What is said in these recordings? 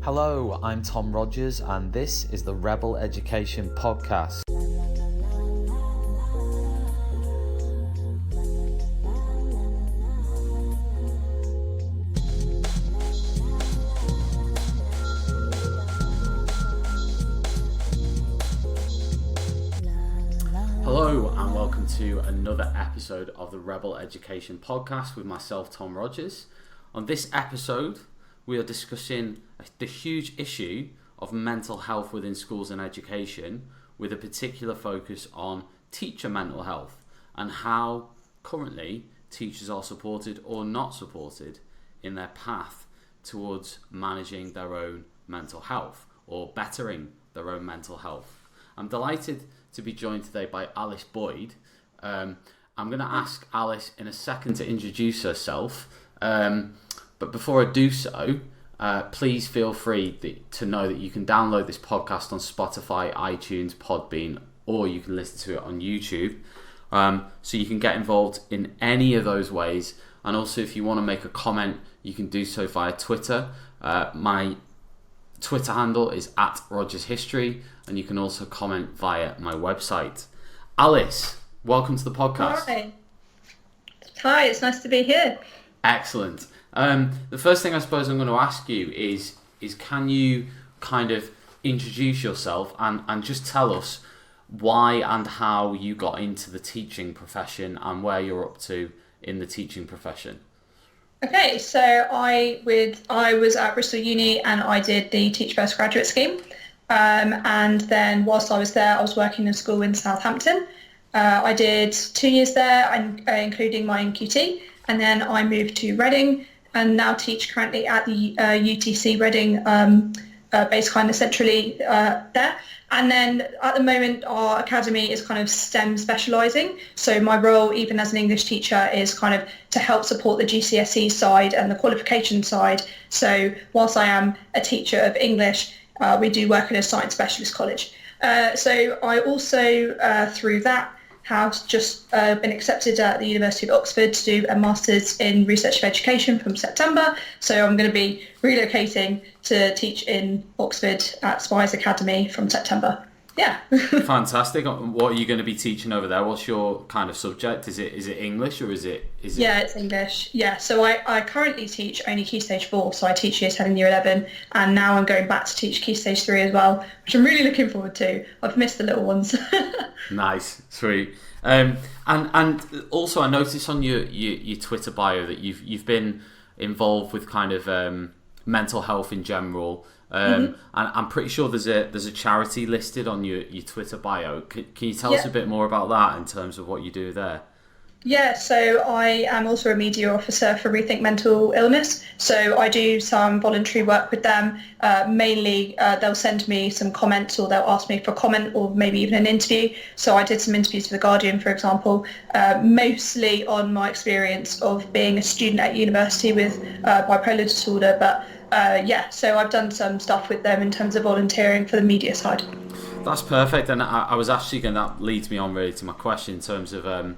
Hello, I'm Tom Rogers and this is the Rebel Education Podcast. Hello and welcome to another episode of the Rebel Education Podcast with myself, Tom Rogers. On this episode, we are discussing the huge issue of mental health within schools and education, with a particular focus on teacher mental health and how currently teachers are supported or not supported in their path towards managing their own mental health or bettering their own mental health. I'm delighted to be joined today by Alice Boyd. I'm going to ask Alice in a second to introduce herself, but before I do so, please feel free to know that you can download this podcast on Spotify, iTunes, Podbean, or you can listen to it on YouTube. So you can get involved in any of those ways. And also, if you want to make a comment, you can do so via Twitter. My Twitter handle is @RogersHistory, and you can also comment via my website. Alice, welcome to the podcast. Hi, it's nice to be here. Excellent. The first thing I suppose I'm going to ask you is can you kind of introduce yourself and just tell us why and how you got into the teaching profession and where you're up to in the teaching profession? Okay, so I was at Bristol Uni and I did the Teach First graduate scheme. And then whilst I was there, I was working in a school in Southampton. I did 2 years there, including my NQT, and then I moved to Reading and now teach currently at the UTC Reading, based kind of centrally there. And then at the moment, our academy is kind of STEM specialising. So my role, even as an English teacher, is kind of to help support the GCSE side and the qualification side. So whilst I am a teacher of English, we do work in a science specialist college. So I also, through that, have just been accepted at the University of Oxford to do a Masters in Research of Education from September. So I'm going to be relocating to teach in Oxford at Spies Academy from September. Yeah. Fantastic. What are you going to be teaching over there? What's your kind of subject? Is it English or is it? Yeah, it's English. Yeah. So I currently teach only Key Stage 4. So I teach Year 10 and Year 11. And now I'm going back to teach Key Stage 3 as well, which I'm really looking forward to. I've missed the little ones. Nice. Sweet. And also I noticed on your Twitter bio that you've been involved with kind of mental health in general. And I'm pretty sure there's a charity listed on your Twitter bio. Can you tell us a bit more about that in terms of what you do there? Yeah, so I am also a media officer for Rethink Mental Illness. So I do some voluntary work with them. Mainly, they'll send me some comments or they'll ask me for a comment or maybe even an interview. So I did some interviews for The Guardian, for example, mostly on my experience of being a student at university with bipolar disorder. But so I've done some stuff with them in terms of volunteering for the media side. That's perfect. And I was actually that leads me on really to my question in terms of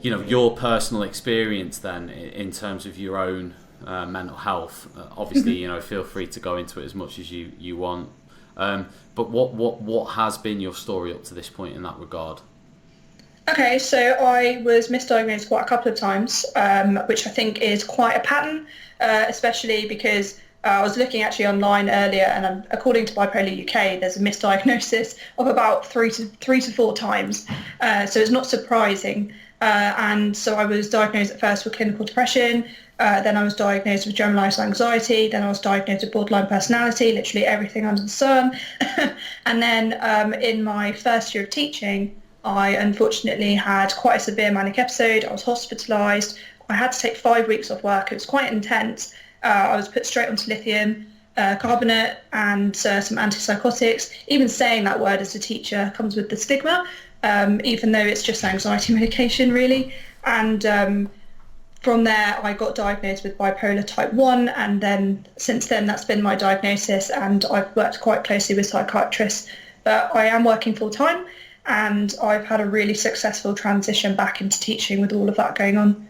your personal experience then in terms of your own mental health. Obviously, feel free to go into it as much as you want. But what has been your story up to this point in that regard? Okay, so I was misdiagnosed quite a couple of times, which I think is quite a pattern, especially because I was looking actually online earlier, and according to Bipolar UK, there's a misdiagnosis of about three to four times. So it's not surprising. And so I was diagnosed at first with clinical depression, then I was diagnosed with generalised anxiety, then I was diagnosed with borderline personality, literally everything under the sun. And then in my first year of teaching, I unfortunately had quite a severe manic episode. I was hospitalised. I had to take 5 weeks off work. It was quite intense. I was put straight onto lithium carbonate and some antipsychotics. Even saying that word as a teacher comes with the stigma. Even though it's just anxiety medication really. And from there I got diagnosed with bipolar type 1, and then since then that's been my diagnosis, and I've worked quite closely with psychiatrists. But I am working full time and I've had a really successful transition back into teaching with all of that going on.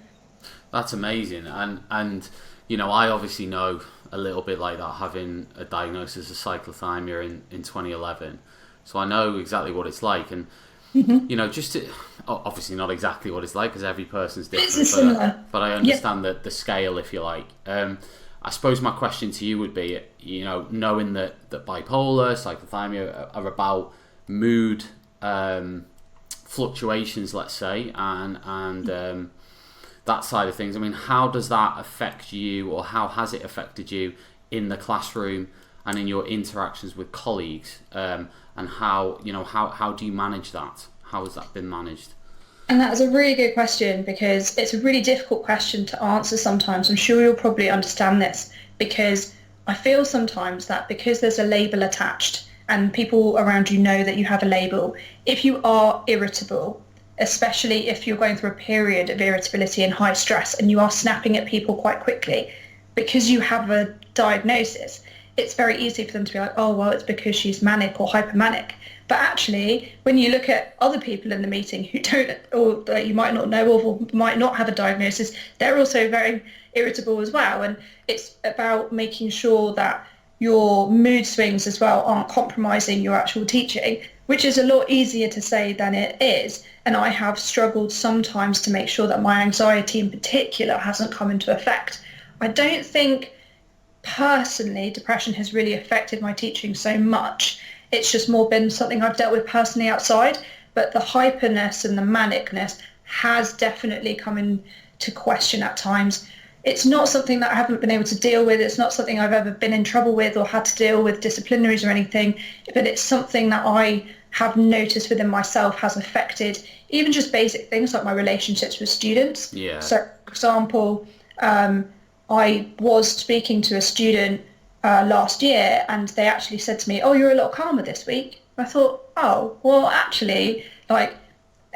That's amazing. And I obviously know a little bit like that, having a diagnosis of cyclothymia in 2011. So I know exactly what it's like, and you know, just to, obviously not exactly what it's like because every person's different, but I understand that the scale, if you like. I suppose my question to you would be, you know, knowing that bipolar, cyclothymia are about mood fluctuations, let's say, and that side of things. I mean, how does that affect you, or how has it affected you in the classroom and in your interactions with colleagues? And how do you manage that? How has that been managed? And that's a really good question, because it's a really difficult question to answer sometimes. I'm sure you'll probably understand this, because I feel sometimes that because there's a label attached and people around you know that you have a label, if you are irritable, especially if you're going through a period of irritability and high stress and you are snapping at people quite quickly, because you have a diagnosis, it's very easy for them to be like, oh, well, it's because she's manic or hypomanic. But actually, when you look at other people in the meeting who don't, or that you might not know of, or might not have a diagnosis, they're also very irritable as well. And it's about making sure that your mood swings as well aren't compromising your actual teaching, which is a lot easier to say than it is. And I have struggled sometimes to make sure that my anxiety in particular hasn't come into effect. I don't think personally depression has really affected my teaching so much. It's just more been something I've dealt with personally outside, but the hyperness and the manicness has definitely come into question at times. It's not something that I haven't been able to deal with. It's not something I've ever been in trouble with or had to deal with disciplinaries or anything, but it's something that I have noticed within myself has affected even just basic things like my relationships with students. Yeah. So, for example, I was speaking to a student last year, and they actually said to me, oh, you're a lot calmer this week. I thought, oh, well, actually, like,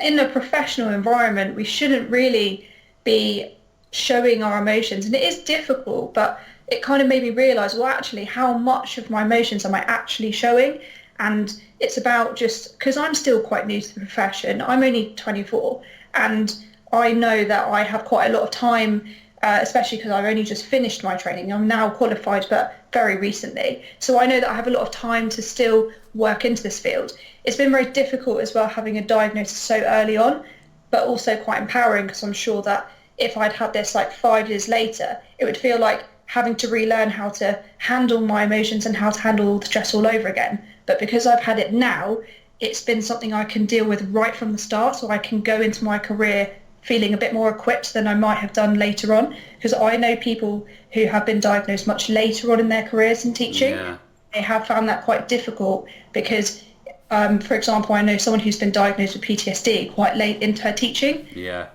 in a professional environment, we shouldn't really be showing our emotions. And it is difficult, but it kind of made me realise, well, actually, how much of my emotions am I actually showing? And it's about just, because I'm still quite new to the profession. I'm only 24, and I know that I have quite a lot of time, especially because I've only just finished my training. I'm now qualified, but very recently. So I know that I have a lot of time to still work into this field. It's been very difficult as well having a diagnosis so early on, but also quite empowering, because I'm sure that if I'd had this like 5 years later, it would feel like having to relearn how to handle my emotions and how to handle all the stress all over again. But because I've had it now, it's been something I can deal with right from the start, so I can go into my career feeling a bit more equipped than I might have done later on, because I know people who have been diagnosed much later on in their careers in teaching. Yeah. They have found that quite difficult because, for example, I know someone who's been diagnosed with PTSD quite late into her teaching. Yeah.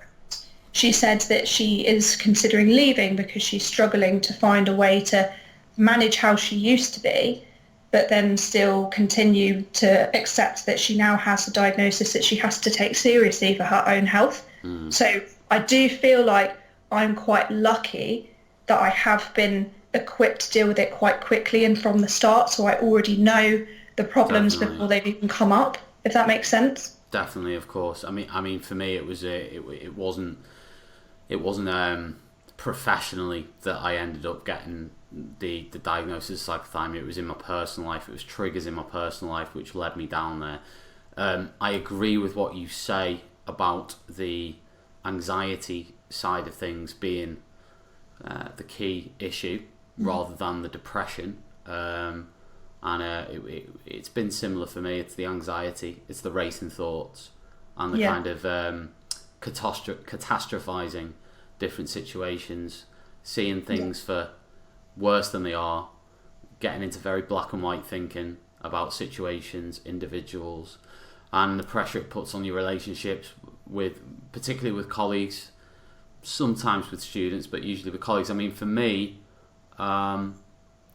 She said that she is considering leaving because she's struggling to find a way to manage how she used to be, but then still continue to accept that she now has a diagnosis that she has to take seriously for her own health. So I do feel like I'm quite lucky that I have been equipped to deal with it quite quickly and from the start, so I already know the problems before they've even come up, if that makes sense. Definitely, of course. I mean, for me, it wasn't professionally that I ended up getting the diagnosis of cyclothymia. It was in my personal life. It was triggers in my personal life which led me down there. I agree with what you say about the anxiety side of things being the key issue rather than the depression. It's been similar for me. It's the anxiety, it's the racing thoughts, and the kind of catastrophizing different situations, seeing things for worse than they are, getting into very black and white thinking about situations, individuals, and the pressure it puts on your relationships with, particularly with colleagues, sometimes with students, but usually with colleagues. I mean, for me,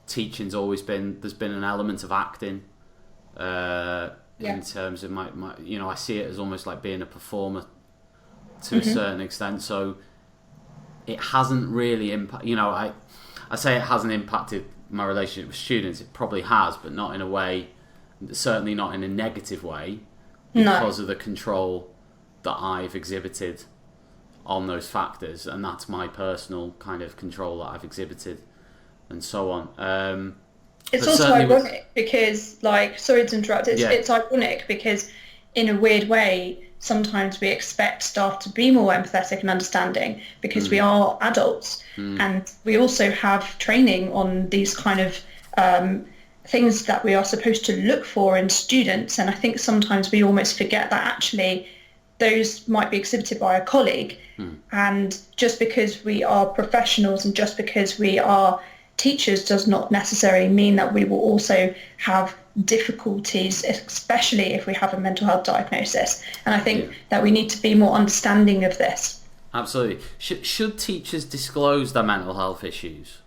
teaching's always been, there's been an element of acting in terms of my, I see it as almost like being a performer to a certain extent. So it hasn't really I say it hasn't impacted my relationship with students. It probably has, but not in a way, certainly not in a negative way, because of the control that I've exhibited on those factors, and that's my personal kind of control that I've exhibited and so on. It's also ironic because, like, sorry to interrupt, it's ironic because in a weird way, sometimes we expect staff to be more empathetic and understanding because we are adults, and we also have training on these kind of things that we are supposed to look for in students. And I think sometimes we almost forget that actually those might be exhibited by a colleague. And just because we are professionals and just because we are teachers does not necessarily mean that we will also have difficulties, especially if we have a mental health diagnosis. And I think that we need to be more understanding of this. Absolutely. Should teachers disclose their mental health issues?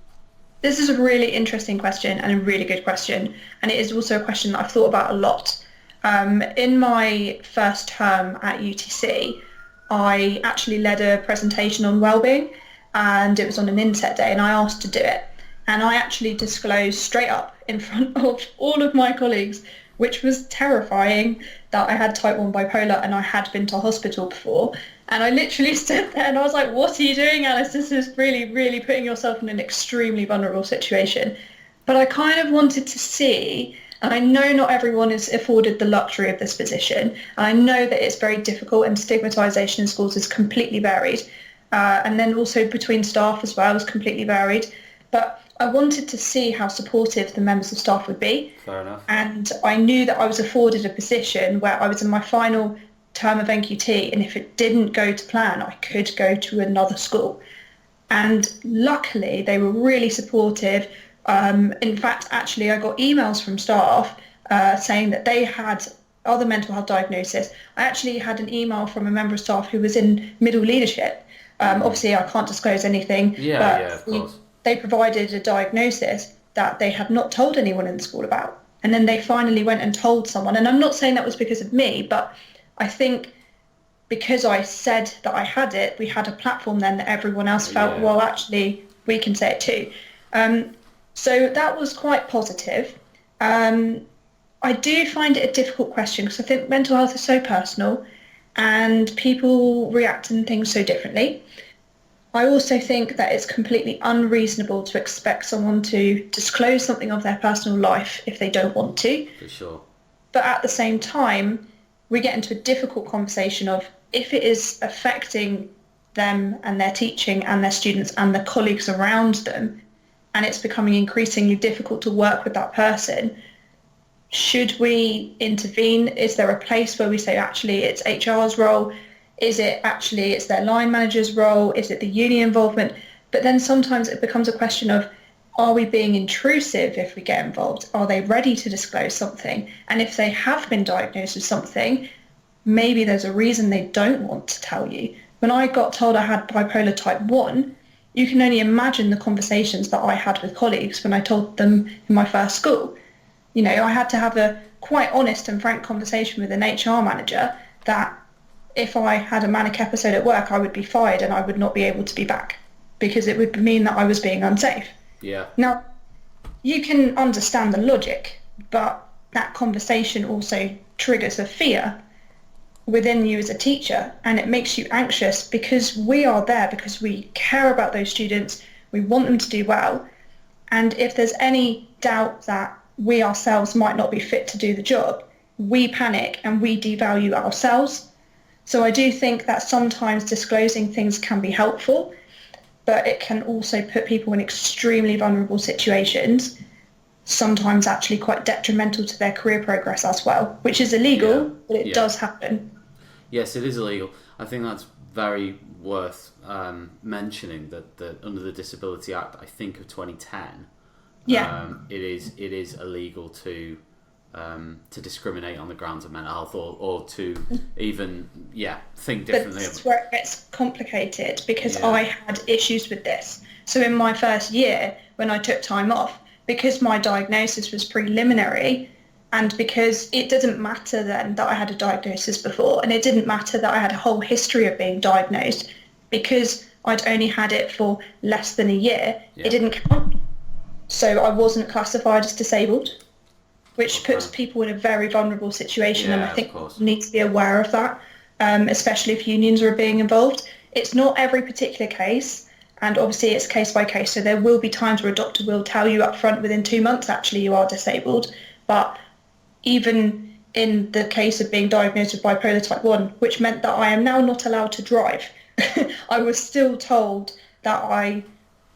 This is a really interesting question and a really good question. And it is also a question that I've thought about a lot. In my first term at UTC, I actually led a presentation on wellbeing, and it was on an inset day, and I asked to do it. And I actually disclosed straight up in front of all of my colleagues, which was terrifying, that I had type 1 bipolar and I had been to hospital before. And I literally stood there and I was like, what are you doing, Alice? This is really, really putting yourself in an extremely vulnerable situation. But I kind of wanted to see, and I know not everyone is afforded the luxury of this position, and I know that it's very difficult and stigmatisation in schools is completely varied. And then also between staff as well is completely varied. But I wanted to see how supportive the members of staff would be. Fair enough. And I knew that I was afforded a position where I was in my final term of NQT, and if it didn't go to plan, I could go to another school. And luckily, they were really supportive. In fact, actually, I got emails from staff saying that they had other mental health diagnosis. I actually had an email from a member of staff who was in middle leadership. Obviously, I can't disclose anything. But of course. They provided a diagnosis that they had not told anyone in the school about. And then they finally went and told someone. And I'm not saying that was because of me, but I think because I said that I had it, we had a platform then that everyone else felt, well, actually, we can say it too. So that was quite positive. I do find it a difficult question because I think mental health is so personal and people react to things so differently. I also think that it's completely unreasonable to expect someone to disclose something of their personal life if they don't want to. For sure. But at the same time, we get into a difficult conversation of if it is affecting them and their teaching and their students and the colleagues around them, and it's becoming increasingly difficult to work with that person, should we intervene? Is there a place where we say, actually, it's HR's role? Is it actually, it's their line manager's role? Is it the uni involvement? But then sometimes it becomes a question of, are we being intrusive if we get involved? Are they ready to disclose something? And if they have been diagnosed with something, maybe there's a reason they don't want to tell you. When I got told I had bipolar type 1, you can only imagine the conversations that I had with colleagues when I told them in my first school. You know, I had to have a quite honest and frank conversation with an HR manager that if I had a manic episode at work, I would be fired and I would not be able to be back because it would mean that I was being unsafe. Yeah. Now, you can understand the logic, but that conversation also triggers a fear within you as a teacher, and it makes you anxious because we are there because we care about those students, we want them to do well, and if there's any doubt that we ourselves might not be fit to do the job, we panic and we devalue ourselves. So I do think that sometimes disclosing things can be helpful, but it can also put people in extremely vulnerable situations, sometimes actually quite detrimental to their career progress as well, which is illegal, but it does happen. Yes, it is illegal. I think that's very worth mentioning that under the Disability Act, I think of 2010, it is illegal to discriminate on the grounds of mental health or to even think differently. But that's where it gets complicated because I had issues with this. So in my first year, when I took time off, because my diagnosis was preliminary and because it didn't matter then that I had a diagnosis before, and it didn't matter that I had a whole history of being diagnosed, because I'd only had it for less than a year, it didn't count. So I wasn't classified as disabled, which puts people in a very vulnerable situation, and I think we need to be aware of that, especially if unions are being involved. It's not every particular case, And obviously it's case by case. So there will be times where a doctor will tell you up front within 2 months, actually, you are disabled. But even in the case of being diagnosed with bipolar type 1, which meant that I am now not allowed to drive, I was still told that I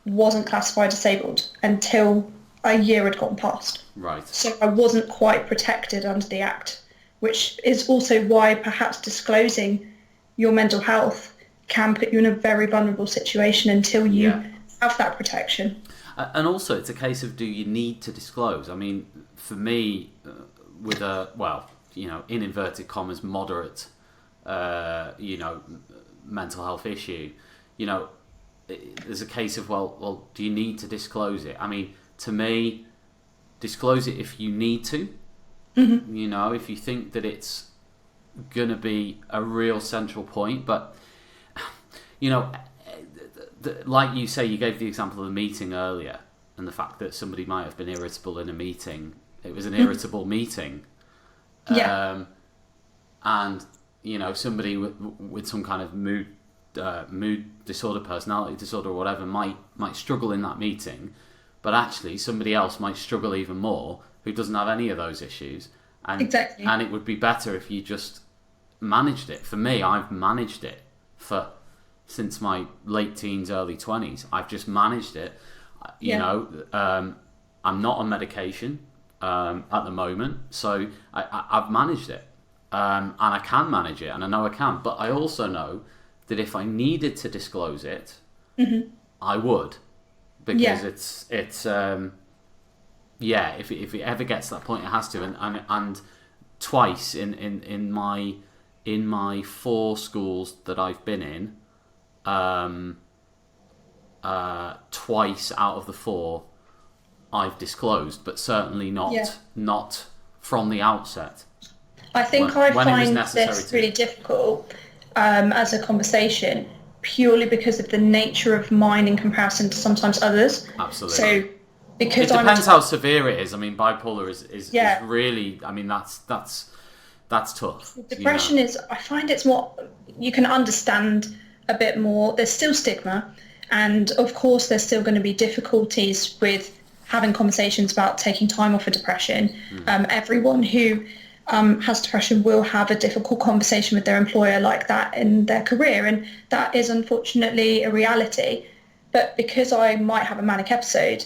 wasn't classified disabled until a year had gone past. Right. So I wasn't quite protected under the Act, which is also why perhaps disclosing your mental health can put you in a very vulnerable situation until you have that protection. And also, it's a case of, do you need to disclose? I mean, for me, with a, well, you know, in inverted commas, moderate, you know, mental health issue, you know, there's a case of, well, do you need to disclose it? I mean, to me, disclose it if you need to. Mm-hmm. You know, if you think that it's going to be a real central point. But, you know, like you say, you gave the example of the meeting earlier, and the fact that somebody might have been irritable in a meeting. It was an irritable meeting. Yeah. And, you know, somebody with some kind of mood disorder, personality disorder, or whatever might struggle in that meeting, but actually somebody else might struggle even more who doesn't have any of those issues. And, exactly. And it would be better if you just managed it. For me, I've managed it since my late teens, early 20s. I've just managed it. You know, I'm not on medication at the moment, so I've managed it. And I can manage it, and I know I can. But I also know that if I needed to disclose it, mm-hmm. I would, because it's if it ever gets to that point, it has to. And twice in my 4 schools that I've been in, twice out of the 4 I've disclosed, but certainly not from the outset. I think I find this really difficult as a conversation, purely because of the nature of mine in comparison to sometimes others. Absolutely. So because it depends how severe it is. I mean, bipolar is really. I mean, that's tough. Depression is. I find it's more. You can understand a bit more. There's still stigma, and of course, there's still going to be difficulties with having conversations about taking time off for depression. Everyone who has depression will have a difficult conversation with their employer like that in their career, and that is unfortunately a reality. But because I might have a manic episode,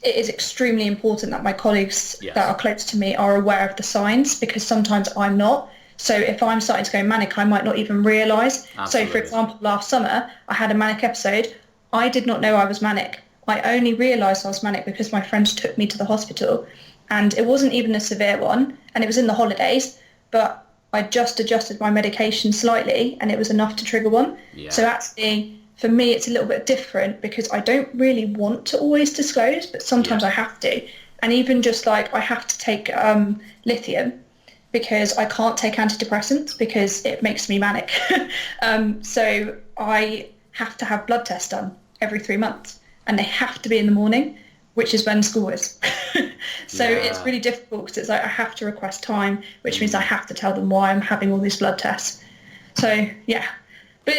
it is extremely important that my colleagues that are close to me are aware of the signs, because sometimes I'm not. So if I'm starting to go manic, I might not even realise. So for example, last summer I had a manic episode. I did not know I was manic. I only realised I was manic because my friends took me to the hospital, and it wasn't even a severe one, and it was in the holidays, but I just adjusted my medication slightly and it was enough to trigger one. So actually, for me, it's a little bit different because I don't really want to always disclose, but sometimes I have to. And even just like I have to take lithium because I can't take antidepressants because it makes me manic. So I have to have blood tests done every 3 months, and they have to be in the morning, which is when school is. So it's really difficult because it's like I have to request time, which means I have to tell them why I'm having all these blood tests. So but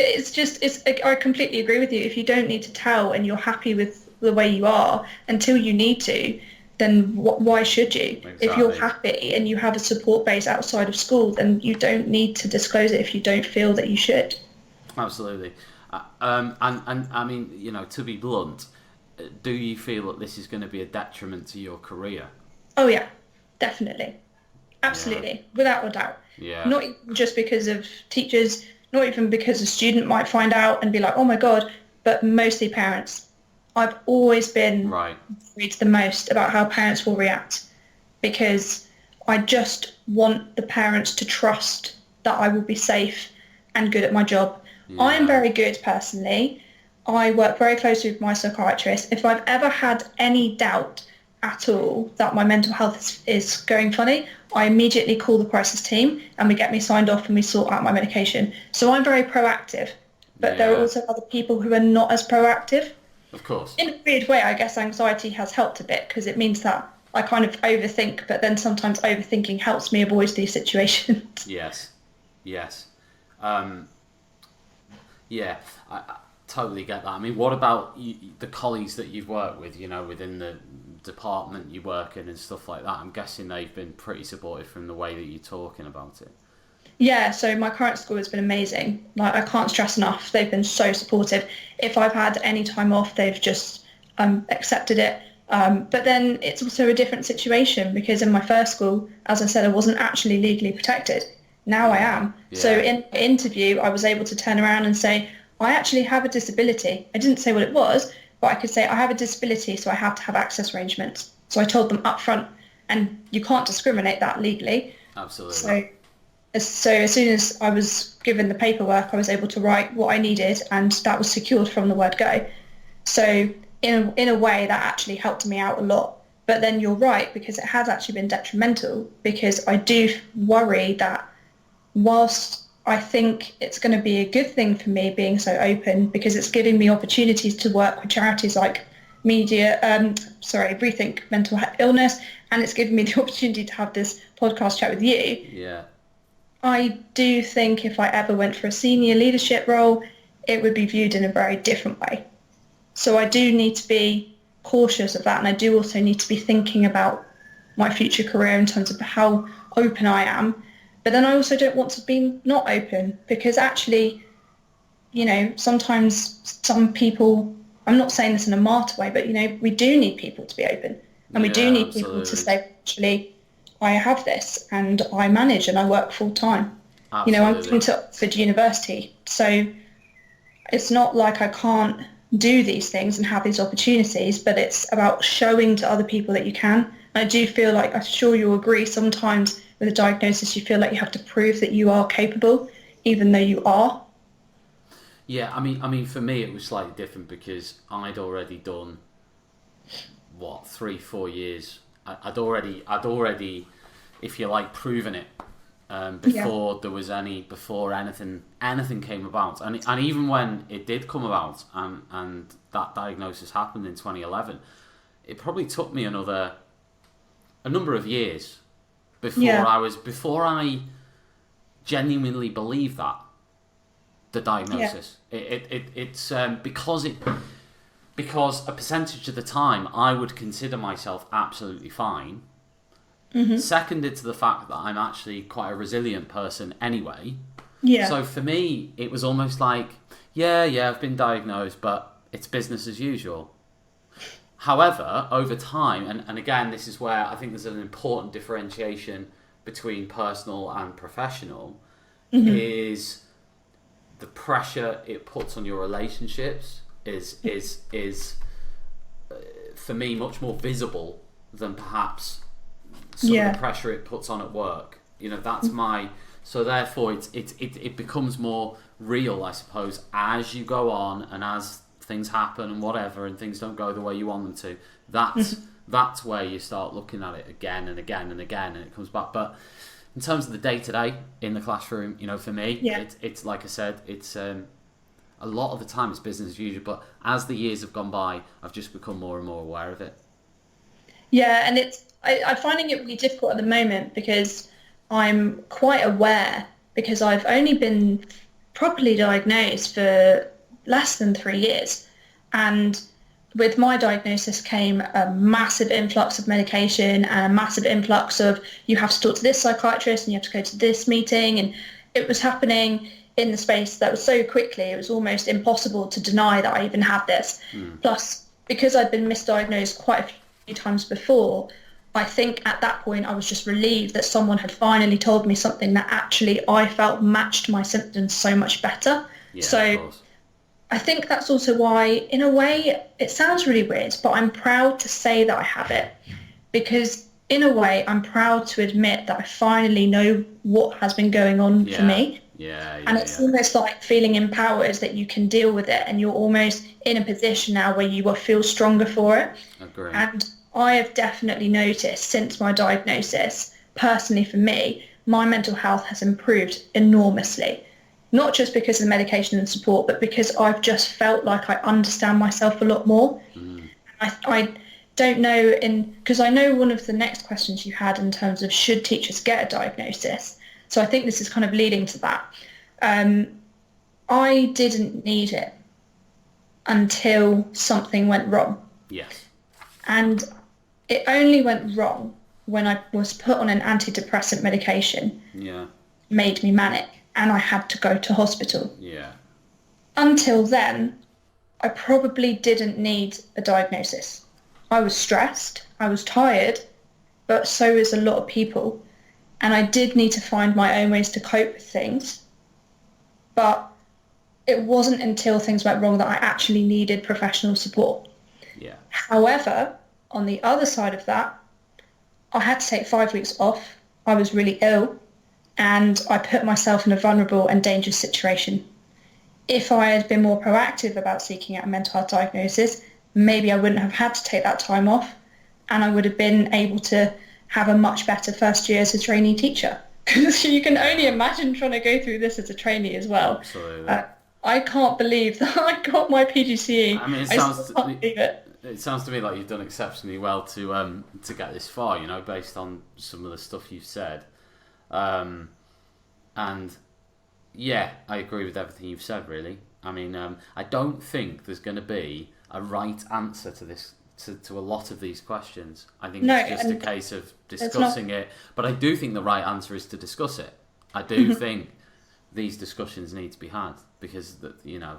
I completely agree with you. If you don't need to tell and you're happy with the way you are until you need to, then why should you? Exactly. If you're happy and you have a support base outside of school, then you don't need to disclose it if you don't feel that you should. Absolutely. And I mean, you know, to be blunt, do you feel that this is going to be a detriment to your career? Oh yeah, definitely. Absolutely. Without a doubt. Yeah. Not just because of teachers, not even because a student might find out and be like, oh my God, but mostly parents. I've always been worried the most about how parents will react, because I just want the parents to trust that I will be safe and good at my job. Yeah. I am very good personally. I work very closely with my psychiatrist. If I've ever had any doubt at all that my mental health is going funny, I immediately call the crisis team and we get me signed off and we sort out my medication. So I'm very proactive, but there are also other people who are not as proactive. Of course. In a weird way, I guess anxiety has helped a bit because it means that I kind of overthink, but then sometimes overthinking helps me avoid these situations. Yes. totally get that. I mean, what about the colleagues that you've worked with, within the department you work in and stuff like that? I'm guessing they've been pretty supportive from the way that you're talking about it. Yeah, so my current school has been amazing. Like, I can't stress enough. They've been so supportive. If I've had any time off, they've just accepted it. But then it's also a different situation because in my first school, as I said, I wasn't actually legally protected. Now I am. Yeah. So in the interview, I was able to turn around and say, I actually have a disability. I didn't say what it was, but I could say I have a disability, so I have to have access arrangements. So I told them up front, and you can't discriminate that legally. Absolutely. So as soon as I was given the paperwork, I was able to write what I needed, and that was secured from the word go. So in a way, that actually helped me out a lot. But then you're right, because it has actually been detrimental, because I do worry that whilst I think it's going to be a good thing for me being so open, because it's giving me opportunities to work with charities like Rethink Mental Illness, and it's given me the opportunity to have this podcast chat with you. Yeah. I do think if I ever went for a senior leadership role, it would be viewed in a very different way. So I do need to be cautious of that, and I do also need to be thinking about my future career in terms of how open I am. But then I also don't want to be not open, because actually, sometimes some people, I'm not saying this in a martyr way, but, we do need people to be open. And we do need people to say, actually, I have this and I manage and I work full time. I'm going to Oxford University. So it's not like I can't do these things and have these opportunities, but it's about showing to other people that you can. And I do feel like, I'm sure you'll agree, sometimes with a diagnosis you feel like you have to prove that you are capable, even though you are. Yeah, I mean, for me it was slightly different because I'd already done 3-4 years. I'd already, if you like, proven it before there was before anything came about, and even when it did come about, and that diagnosis happened in 2011, it probably took me a number of years before I genuinely believed that the diagnosis. It's because a percentage of the time I would consider myself absolutely fine. Mm-hmm. Seconded to the fact that I'm actually quite a resilient person anyway. Yeah. So for me, it was almost like, I've been diagnosed, but it's business as usual. However, over time, and again, this is where I think there's an important differentiation between personal and professional, is the pressure it puts on your relationships is for me much more visible than perhaps some of the pressure it puts on at work. That's so therefore it becomes more real, I suppose, as you go on and as things happen and whatever, and things don't go the way you want them to. That's where you start looking at it again and again and again, and it comes back. But in terms of the day-to-day in the classroom, for me, it's like I said, it's a lot of the time it's business as usual, but as the years have gone by, I've just become more and more aware of it. Yeah, and I'm finding it really difficult at the moment because I'm quite aware, because I've only been properly diagnosed for less than 3 years. And with my diagnosis came a massive influx of medication and a massive influx of, you have to talk to this psychiatrist and you have to go to this meeting. And it was happening in the space that was so quickly, it was almost impossible to deny that I even had this. Plus, because I'd been misdiagnosed quite a few times before, I think at that point I was just relieved that someone had finally told me something that actually I felt matched my symptoms so much better. So I think that's also why, in a way, it sounds really weird, but I'm proud to say that I have it, because in a way I'm proud to admit that I finally know what has been going on for me. And it's almost like feeling empowered that you can deal with it, and you're almost in a position now where you will feel stronger for it. Agree. And I have definitely noticed since my diagnosis, personally for me, my mental health has improved enormously. Not just because of the medication and support, but because I've just felt like I understand myself a lot more. I don't know, because I know one of the next questions you had in terms of should teachers get a diagnosis. So I think this is kind of leading to that. I didn't need it. until something went wrong. Yes. And it only went wrong when I was put on an antidepressant medication, Yeah. made me manic, and I had to go to hospital. Yeah. Until then, I probably didn't need a diagnosis. I was stressed, I was tired, but so is a lot of people. And I did need to find my own ways to cope with things. But it wasn't until things went wrong that I actually needed professional support. Yeah. However, on the other side of that, I had to take 5 weeks off. I was really ill and I put myself in a vulnerable and dangerous situation. If I had been more proactive about seeking out a mental health diagnosis, maybe I wouldn't have had to take that time off and I would have been able to have a much better first year as a trainee teacher. Because you can only imagine trying to go through this as a trainee as well. Absolutely. I can't believe that I got my PGCE. I mean, I still can't believe it. It sounds to me like you've done exceptionally well to get this far, you know, based on some of the stuff you've said. And yeah, I agree with everything you've said, really. I mean, I don't think there's going to be a right answer to this, to a lot of these questions. I think it's just a case of discussing it. But I do think the right answer is to discuss it. I do think these discussions need to be had because, you know,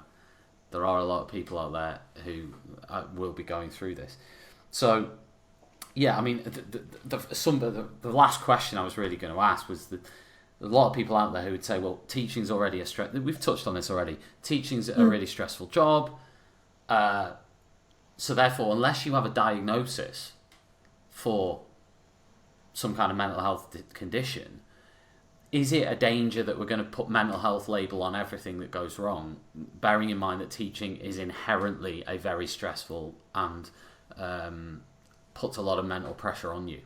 there are a lot of people out there who will be going through this. So, yeah, I mean, the last question I was really going to ask was that a lot of people out there who would say, well, teaching's already a stress. We've touched on this already. Teaching's a really stressful job. So therefore, unless you have a diagnosis for some kind of mental health condition, is it a danger that we're going to put mental health label on everything that goes wrong, bearing in mind that teaching is inherently a very stressful and puts a lot of mental pressure on you?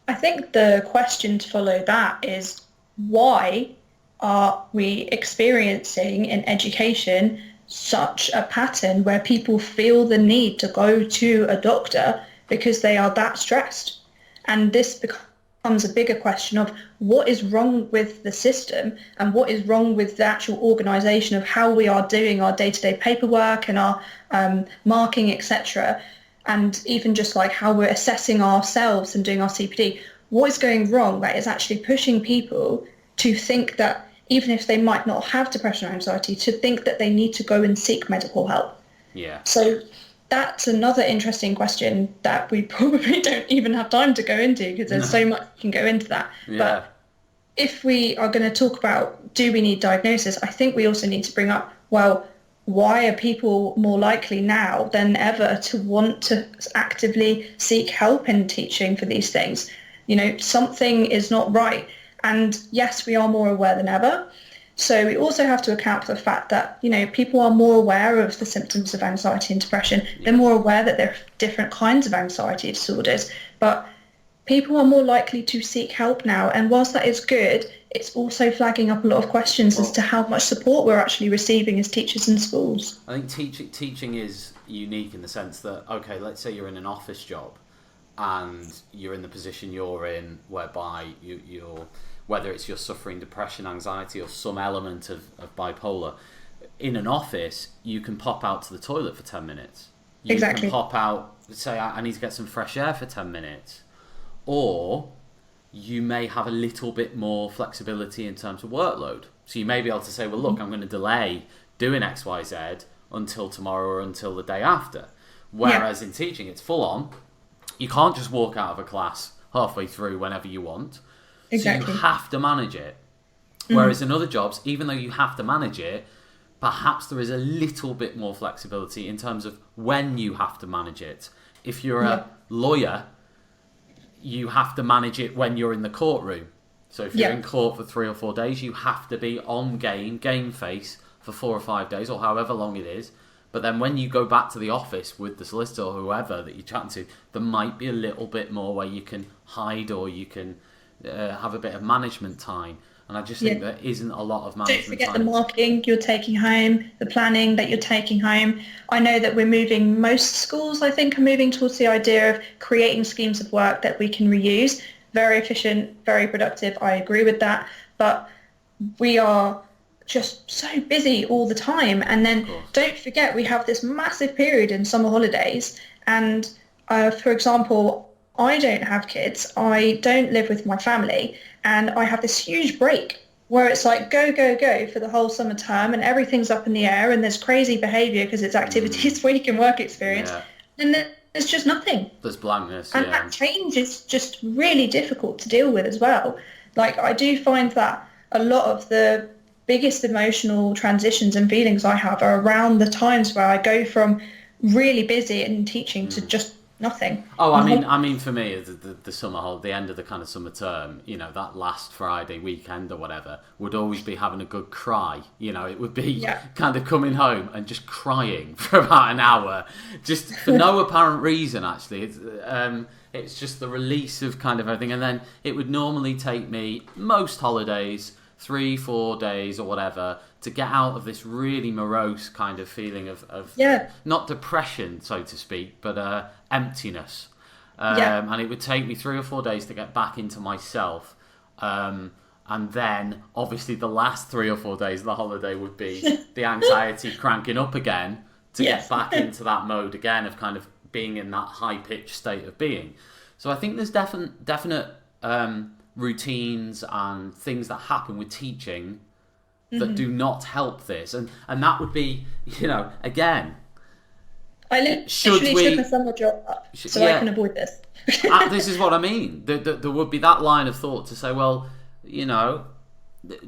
I think the question to follow that is, why are we experiencing in education such a pattern where people feel the need to go to a doctor because they are that stressed? And this becomes a bigger question of what is wrong with the system and what is wrong with the actual organisation of how we are doing our day-to-day paperwork and our marking, etc. And even just like how we're assessing ourselves and doing our CPD. What is going wrong that is actually pushing people to think that even if they might not have depression or anxiety, to think that they need to go and seek medical help? Yeah. So that's another interesting question that we probably don't even have time to go into because there's so much you can go into that. Yeah. But if we are going to talk about do we need diagnosis, I think we also need to bring up, well, why are people more likely now than ever to want to actively seek help in teaching for these things? You know, something is not right. And yes, we are more aware than ever. So we also have to account for the fact that, you know, people are more aware of the symptoms of anxiety and depression. They're more aware that there are different kinds of anxiety disorders, but people are more likely to seek help now. And whilst that is good, it's also flagging up a lot of questions as to how much support we're actually receiving as teachers in schools. I think teaching is unique in the sense that, okay, let's say you're in an office job and you're in the position you're in whereby you're whether it's you're suffering depression, anxiety, or some element of bipolar, in an office, you can pop out to the toilet for 10 minutes. You can pop out, say, I need to get some fresh air for 10 minutes. Or you may have a little bit more flexibility in terms of workload. So you may be able to say, well, look, I'm going to delay doing X, Y, Z until tomorrow or until the day after. Whereas in teaching, it's full on. You can't just walk out of a class halfway through whenever you want. Exactly. So you have to manage it. Whereas in other jobs, even though you have to manage it, perhaps there is a little bit more flexibility in terms of when you have to manage it. If you're a lawyer, you have to manage it when you're in the courtroom. So if you're in court for 3 or 4 days, you have to be on game face for 4 or 5 days or however long it is. But then when you go back to the office with the solicitor or whoever that you're chatting to, there might be a little bit more where you can hide or you can have a bit of management time. And I just think there isn't a lot of management time. Don't forget the marking you're taking home, the planning that you're taking home. I know that most schools, I think, are moving towards the idea of creating schemes of work that we can reuse. Very efficient, very productive. I agree with that. But we are just so busy all the time. And then don't forget, we have this massive period in summer holidays. And for example, I don't have kids. I don't live with my family. And I have this huge break where it's like go, go, go for the whole summer term and everything's up in the air and there's crazy behaviour because it's activities week and work experience. Yeah. And then there's just nothing. There's blankness, and that change is just really difficult to deal with as well. Like, I do find that a lot of the biggest emotional transitions and feelings I have are around the times where I go from really busy and teaching to just nothing. Oh, I mean, for me, the summer holiday, the end of the kind of summer term, you know, that last Friday weekend or whatever, would always be having a good cry. You know, it would be kind of coming home and just crying for about an hour, just for no apparent reason. Actually, it's just the release of kind of everything, and then it would normally take me most holidays 3-4 days or whatever to get out of this really morose kind of feeling of not depression, so to speak, but emptiness. And it would take me 3 or 4 days to get back into myself. And then, obviously, the last 3 or 4 days of the holiday would be the anxiety cranking up again to get back into that mode again of kind of being in that high-pitched state of being. So I think there's definite routines and things that happen with teaching that do not help this, and that would be, you know, again, I literally took a summer job up so I can avoid this. This is what I mean. There would be that line of thought to say, well, you know,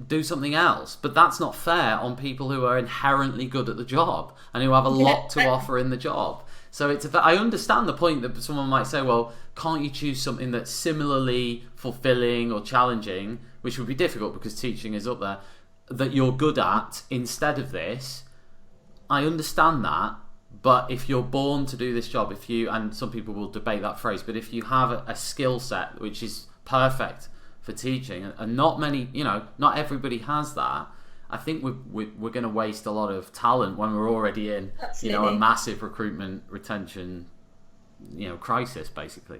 do something else, but that's not fair on people who are inherently good at the job and who have a lot to offer in the job. So I understand the point that someone might say, well, can't you choose something that's similarly fulfilling or challenging, which would be difficult because teaching is up there, that you're good at instead of this? I understand that, but if you're born to do this job, and some people will debate that phrase, but if you have a skill set which is perfect for teaching, and not many, you know, not everybody has that, I think we're going to waste a lot of talent when we're already in, you know, a massive recruitment retention, you know, crisis, basically.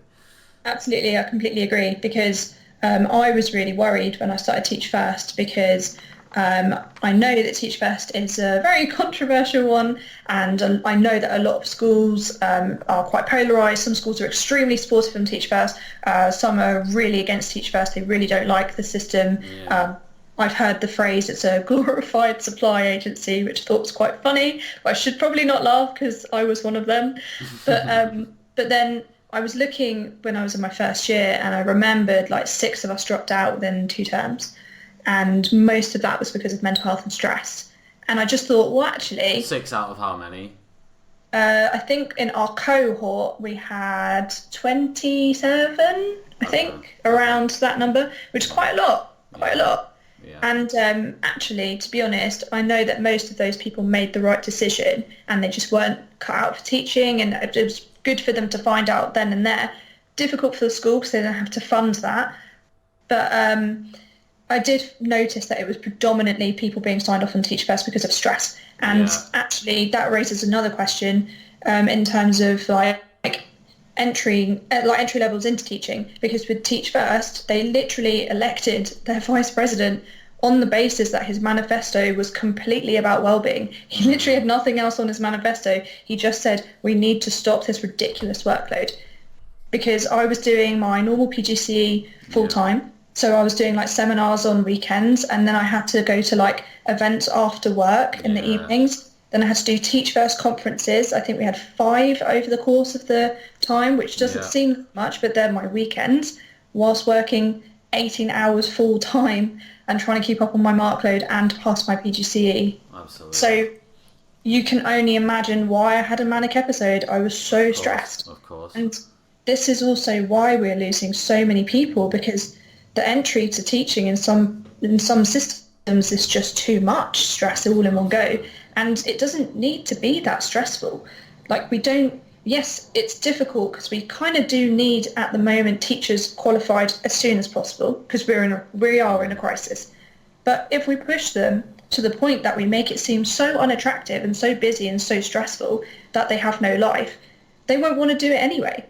Absolutely, I completely agree, because I was really worried when I started Teach First, because I know that Teach First is a very controversial one, and I know that a lot of schools are quite polarised. Some schools are extremely supportive of Teach First. Some are really against Teach First. They really don't like the system. I've heard the phrase, it's a glorified supply agency, which I thought was quite funny. But I should probably not laugh because I was one of them. But then I was looking when I was in my first year, and I remembered like 6 of us dropped out within 2 terms. And most of that was because of mental health and stress. And I just thought, well, actually... 6 out of how many? I think in our cohort we had 27, I think, around that number, which is quite a lot. Yeah. And actually, to be honest, I know that most of those people made the right decision and they just weren't cut out for teaching, and it was good for them to find out then and there. Difficult for the school because they don't have to fund that. But I did notice that it was predominantly people being signed off on Teach First because of stress. And actually, that raises another question in terms of like entry levels into teaching, because with Teach First they literally elected their vice president on the basis that his manifesto was completely about well-being. He literally had nothing else on his manifesto. He just said, we need to stop this ridiculous workload. Because I was doing my normal PGCE full-time, so I was doing like seminars on weekends, and then I had to go to like events after work in the evenings. Then I had to do Teach First conferences. I think we had 5 over the course of the time, which doesn't seem much, but they're my weekends, whilst working 18 hours full time and trying to keep up on my mark load and pass my PGCE. Absolutely. So you can only imagine why I had a manic episode. I was so stressed. Of course. And this is also why we're losing so many people, because the entry to teaching in some systems is just too much stress all in one go. And it doesn't need to be that stressful. Like, yes, it's difficult because we kind of do need at the moment teachers qualified as soon as possible because we are in a crisis. But if we push them to the point that we make it seem so unattractive and so busy and so stressful that they have no life, they won't want to do it anyway.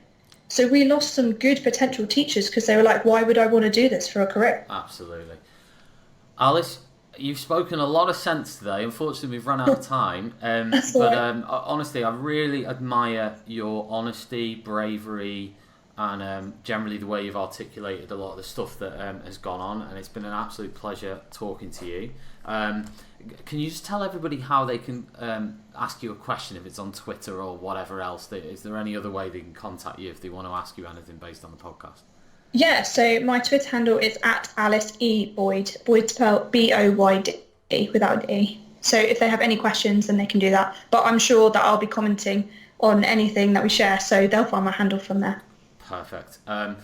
So we lost some good potential teachers because they were like, why would I want to do this for a career? Absolutely. Alice, you've spoken a lot of sense today. Unfortunately, we've run out of time. Honestly, I really admire your honesty, bravery, and generally the way you've articulated a lot of the stuff that has gone on. And it's been an absolute pleasure talking to you. Can you just tell everybody how they can ask you a question if it's on Twitter or whatever else? Is there any other way they can contact you if they want to ask you anything based on the podcast? Yeah, so my Twitter handle is at Alice E. Boyd. Boyd spelled Boyd without an E. So if they have any questions, then they can do that. But I'm sure that I'll be commenting on anything that we share, so they'll find my handle from there. Perfect. As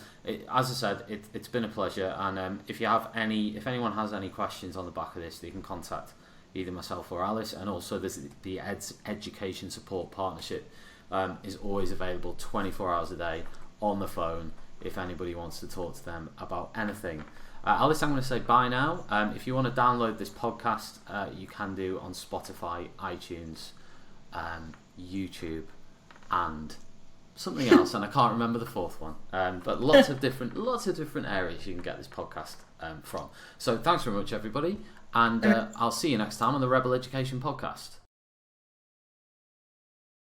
I said, it's been a pleasure, and if anyone has any questions on the back of this, they can contact either myself or Alice. And also, the Education Support Partnership is always available 24 hours a day on the phone if anybody wants to talk to them about anything. Alice, I'm going to say bye now. If you want to download this podcast, you can do on Spotify, iTunes, YouTube, and something else, and I can't remember the fourth one. But lots of different areas you can get this podcast from. So thanks very much, everybody, and I'll see you next time on the Rebel Education Podcast.